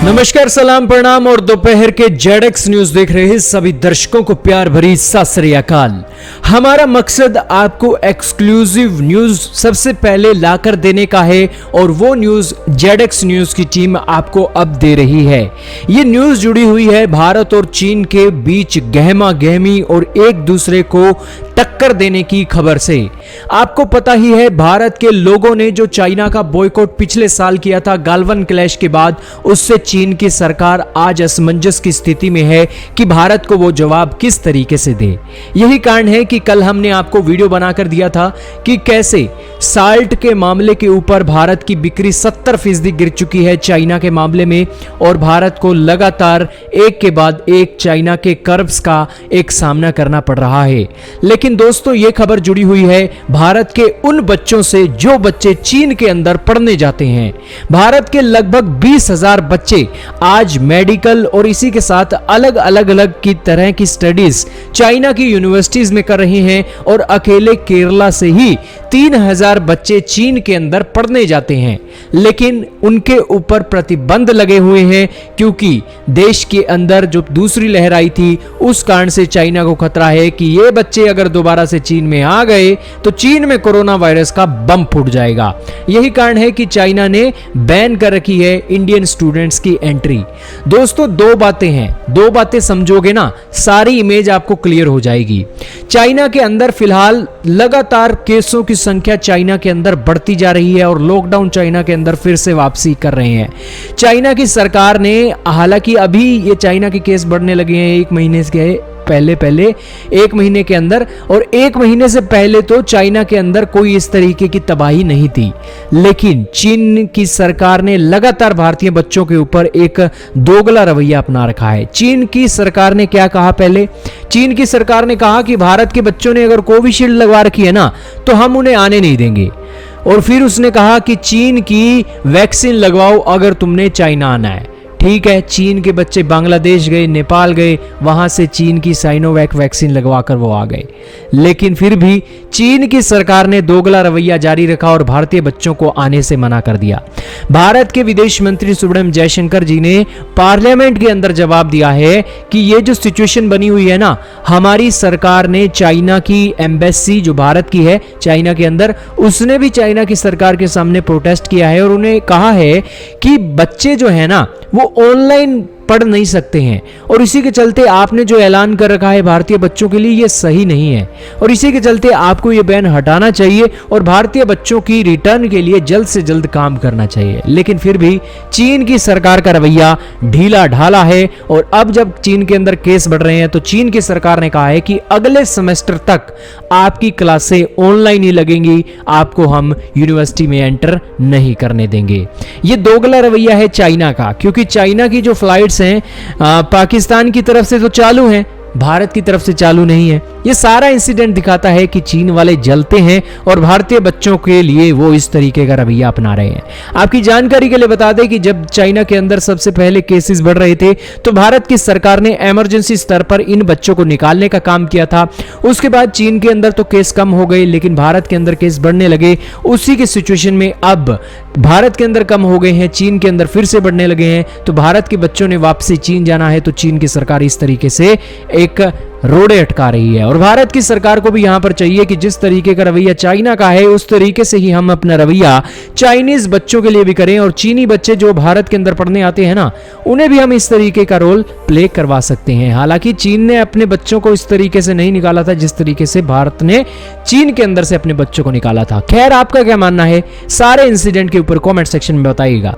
नमस्कार, सलाम, प्रणाम और दोपहर के जेडएक्स न्यूज देख रहे सभी दर्शकों को प्यार भरी सत श्री अकाल। हमारा मकसद आपको एक्सक्लूसिव न्यूज सबसे पहले लाकर देने का है और वो न्यूज जेडएक्स न्यूज की टीम आपको अब दे रही है। ये न्यूज जुड़ी हुई है भारत और चीन के बीच गहमा गहमी और एक दूसरे को टक्कर देने की खबर से। आपको पता ही है, भारत के लोगों ने जो चाइना का बॉयकॉट पिछले साल किया था गालवन क्लैश के बाद, उससे चीन की सरकार आज असमंजस की स्थिति में है कि भारत को वो जवाब किस तरीके से दे। यही कारण है कि कल हमने आपको वीडियो बनाकर दिया था कि कैसे साल्ट के मामले के ऊपर भारत की बिक्री 70% गिर चुकी है चाइना के मामले में, और भारत को लगातार एक के बाद एक चाइना के कर्व्स का एक सामना करना पड़ रहा है। लेकिन दोस्तों, यह खबर जुड़ी हुई है भारत के उन बच्चों से जो बच्चे चीन के अंदर पढ़ने जाते हैं। भारत के लगभग 20,000 बच्चे आज मेडिकल और इसी के साथ अलग अलग की तरह की स्टडीज चाइना की यूनिवर्सिटीज में कर रहे हैं, और अकेले केरला से ही 3,000 बच्चे चीन के अंदर पढ़ने जाते हैं। लेकिन उनके ऊपर प्रतिबंध लगे हुए हैं क्योंकि देश के अंदर जो दूसरी लहर आई थी उस कारण से चाइना को खतरा है कि ये बच्चे अगर दोबारा से चीन में आ गए तो चीन में कोरोना वायरस का बम फूट जाएगा। यही कारण है कि चाइना ने बैन कर रखी है इंडियन स्टूडेंट्स की एंट्री। दोस्तों, दो बातें हैं, दो बातें समझोगे ना, सारी इमेज आपको क्लियर हो जाएगी। चाइना के अंदर फिलहाल लगातार केसों की संख्या चाइना के अंदर बढ़ती जा रही है और लॉकडाउन चाइना के अंदर फिर से वापसी कर रहे हैं। चाइना की सरकार ने, हालांकि अभी ये चाइना के केस बढ़ने लगे हैं एक महीने के पहले एक महीने के अंदर, और एक महीने से पहले तो चाइना के अंदर कोई इस तरीके की तबाही नहीं थी। लेकिन चीन की सरकार ने लगातार भारतीय बच्चों के ऊपर एक दोगला रवैया अपना रखा है। चीन की सरकार ने क्या कहा पहले? चीन की सरकार ने कहा कि भारत के बच्चों ने अगर कोविशील्ड लगवा रखी है ना तो हम उन्हें आने नहीं देंगे, और फिर उसने कहा कि चीन की वैक्सीन लगवाओ अगर तुमने चाइना आना है। ठीक है, चीन के बच्चे बांग्लादेश गए, नेपाल गए, वहां से चीन की साइनोवैक वैक्सीन लगवाकर वो आ गए। लेकिन फिर भी चीन की सरकार ने दोगला रवैया जारी रखा और भारतीय बच्चों को आने से मना कर दिया। भारत के विदेश मंत्री सुब्रमण्यम जयशंकर जी ने पार्लियामेंट के अंदर जवाब दिया है कि ये जो सिचुएशन बनी हुई है ना, हमारी सरकार ने चाइना की एम्बेसी जो भारत की है चाइना के अंदर, उसने भी चाइना की सरकार के सामने प्रोटेस्ट किया है और उन्हें कहा है कि बच्चे जो है ना वो ऑनलाइन पढ़ नहीं सकते हैं, और इसी के चलते आपने जो ऐलान कर रखा है भारतीय बच्चों के लिए ये सही नहीं है, और इसी के चलते आपको ये बैन हटाना चाहिए और भारतीय बच्चों की रिटर्न के लिए जल्द से जल्द काम करना चाहिए। लेकिन फिर भी चीन की सरकार का रवैया ढीला ढाला है, और अब जब चीन के अंदर केस बढ़ रहे हैं तो चीन की सरकार ने कहा है कि अगले सेमेस्टर तक आपकी क्लासें ऑनलाइन ही लगेंगी, आपको हम यूनिवर्सिटी में एंटर नहीं करने देंगे। ये दोगला रवैया है चाइना का, क्योंकि चाइना की जो फ्लाइट्स हैं पाकिस्तान की तरफ से तो चालू हैं, भारत की तरफ से चालू नहीं है। ये सारा इंसिडेंट दिखाता है कि चीन वाले जलते हैं और भारतीय बच्चों के लिए वो इस तरीके का रवैया अपना रहे हैं। आपकी जानकारी के लिए बता दें कि जब चाइना के अंदर सबसे पहले केसेस बढ़ रहे थे तो भारत की सरकार ने इमरजेंसी स्तर पर इन बच्चों को निकालने का काम किया था। उसके बाद चीन के अंदर तो केस कम हो गए, लेकिन भारत के अंदर केस बढ़ने लगे। उसी की सिचुएशन में अब भारत के अंदर कम हो गए हैं, चीन के अंदर फिर से बढ़ने लगे हैं, तो भारत के बच्चों ने वापसी चीन जाना है तो चीन की सरकार इस तरीके से एक रोड़े अटका रही है। और भारत की सरकार को भी यहां पर चाहिए कि जिस तरीके का रवैया चाइना का है उस तरीके से ही हम अपना रवैया चाइनीज बच्चों के लिए भी करें, और चीनी बच्चे जो भारत के अंदर पढ़ने आते हैं ना, उन्हें भी हम इस तरीके का रोल प्ले करवा सकते हैं। हालांकि चीन ने अपने बच्चों को इस तरीके से नहीं निकाला था जिस तरीके से भारत ने चीन के अंदर से अपने बच्चों को निकाला था। खैर, आपका क्या मानना है सारे इंसिडेंट के ऊपर कमेंट सेक्शन में बताइएगा।